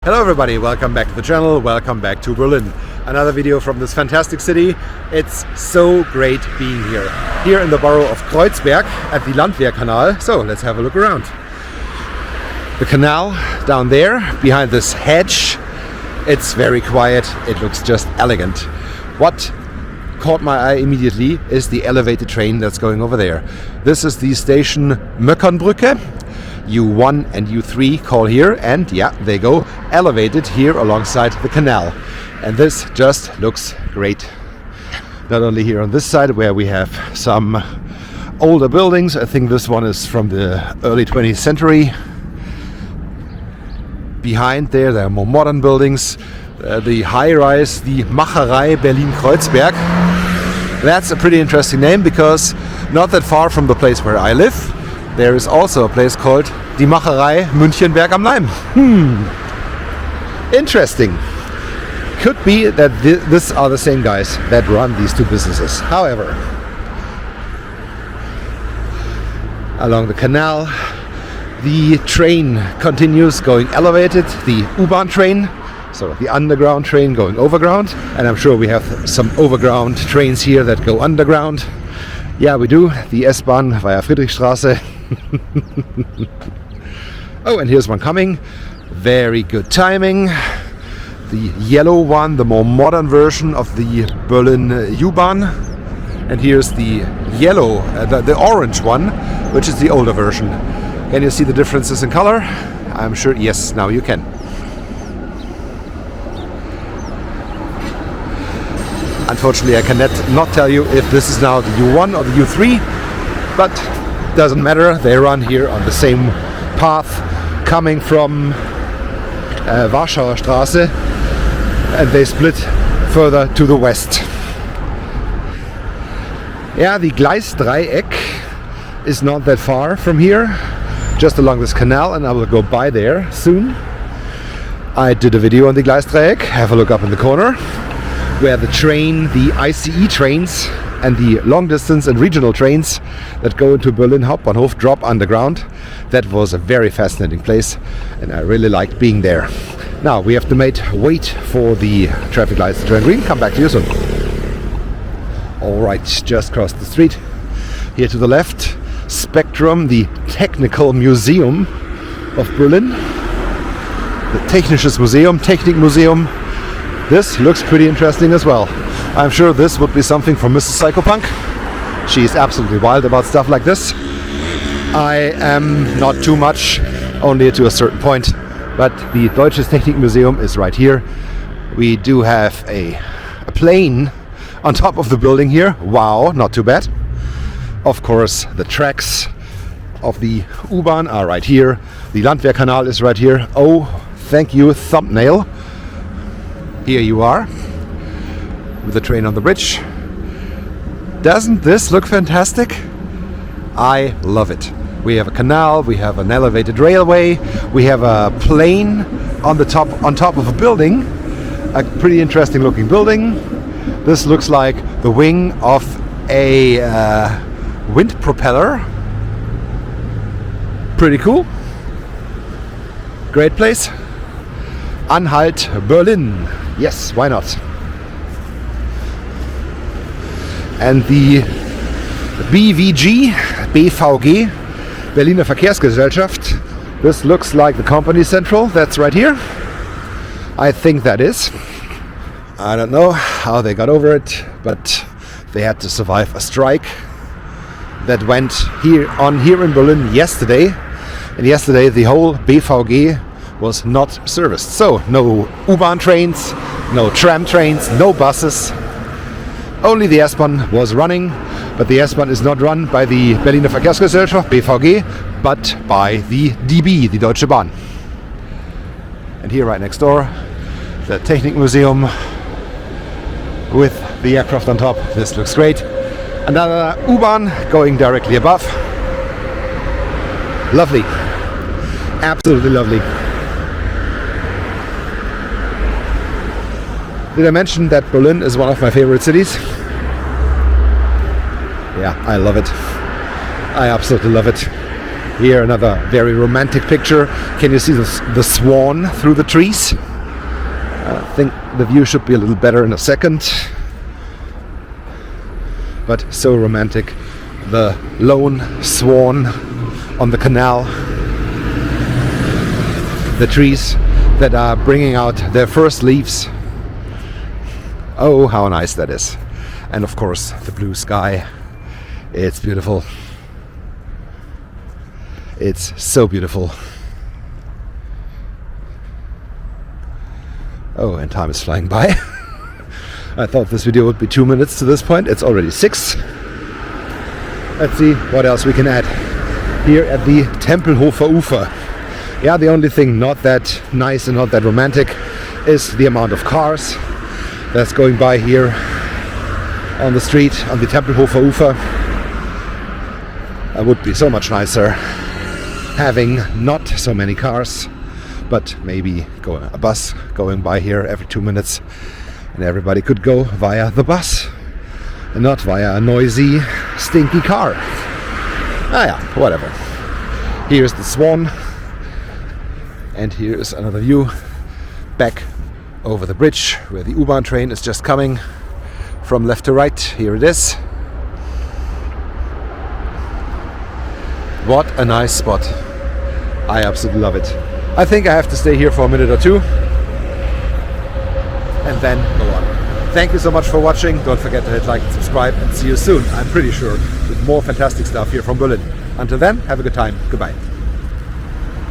Hello everybody, welcome back to the channel, welcome back to Berlin. Another video from this fantastic city. It's so great being here in the borough of Kreuzberg at the Landwehrkanal. So let's have a look around. The canal down there behind this hedge, it's very quiet, it looks just elegant. What caught my eye immediately is the elevated train that's going over there. This is the station Möckernbrücke. U1 and U3 call here, and yeah, they go elevated here alongside the canal. And this just looks great. Not only here on this side where we have some older buildings, I think this one is from the early 20th century. Behind there are more modern buildings. The high-rise, the Macherei Berlin-Kreuzberg. That's a pretty interesting name because not that far from the place where I live, there is also a place called Die Macherei Münchenberg am Leim. Interesting. Could be that these are the same guys that run these two businesses. However, along the canal, the train continues going elevated, the U-Bahn train, so the underground train going overground, and I'm sure we have some overground trains here that go underground. Yeah, we do. The S-Bahn via Friedrichstraße. Oh, and here's one coming. Very good timing. The yellow one, the more modern version of the Berlin U-Bahn. And here's the yellow, the orange one, which is the older version. Can you see the differences in color? I'm sure, yes, now you can. Unfortunately, I cannot tell you if this is now the U1 or the U3, but doesn't matter. They run here on the same path coming from Warschauer Straße, and they split further to the west. Yeah, the Gleisdreieck is not that far from here, just along this canal, and I will go by there soon. I did a video on the Gleisdreieck, have a look up in the corner, where the train, the ICE trains and the long distance and regional trains that go into Berlin Hauptbahnhof drop underground. That was a very fascinating place and I really liked being there. Now we have to wait for the traffic lights to turn green. Come back to you soon. Alright, just crossed the street. Here to the left, Spectrum, the Technical Museum of Berlin. The Technisches Museum, Technikmuseum. This looks pretty interesting as well. I'm sure this would be something for Mrs. Psychopunk. She's absolutely wild about stuff like this. I am not too much, only to a certain point, but the Deutsches Technikmuseum is right here. We do have a plane on top of the building here. Wow, not too bad. Of course, the tracks of the U-Bahn are right here. The Landwehrkanal is right here. Oh, thank you, thumbnail. Here you are, with the train on the bridge. Doesn't this look fantastic? I love it. We have a canal, we have an elevated railway, we have a plane on top of a building, a pretty interesting looking building. This looks like the wing of a wind propeller. Pretty cool. Great place. Anhalt, Berlin. Yes, why not? And the BVG, Berliner Verkehrsgesellschaft. This looks like the company central. That's right here. I think that is. I don't know how they got over it, but they had to survive a strike that went here in Berlin yesterday. And yesterday the whole BVG was not serviced. So no U-Bahn trains, no tram trains, no buses. Only the S-Bahn was running, but the S-Bahn is not run by the Berliner Verkehrsgesellschaft, BVG, but by the DB, the Deutsche Bahn. And here right next door, the Technikmuseum with the aircraft on top. This looks great. Another U-Bahn going directly above. Lovely. Absolutely lovely. Did I mention that Berlin is one of my favorite cities? Yeah, I love it. I absolutely love it. Here another very romantic picture. Can you see the swan through the trees? I think the view should be a little better in a second. But so romantic. The lone swan on the canal. The trees that are bringing out their first leaves. Oh, how nice that is. And of course, the blue sky. It's beautiful. It's so beautiful. Oh, and time is flying by. I thought this video would be 2 minutes to this point. It's already 6. Let's see what else we can add. Here at the Tempelhofer Ufer. Yeah, the only thing not that nice and not that romantic is the amount of cars that's going by here on the street, on the Tempelhofer Ufer. It would be so much nicer having not so many cars, but maybe a bus going by here every 2 minutes, and everybody could go via the bus and not via a noisy, stinky car. Ah yeah, whatever. Here's the swan, and here's another view back over the bridge where the U-Bahn train is just coming from left to right. Here it is. What a nice spot. I absolutely love it. I think I have to stay here for a minute or two and then go on. Thank you so much for watching. Don't forget to hit like and subscribe, and see you soon, I'm pretty sure, with more fantastic stuff here from Berlin. Until then, have a good time. Goodbye.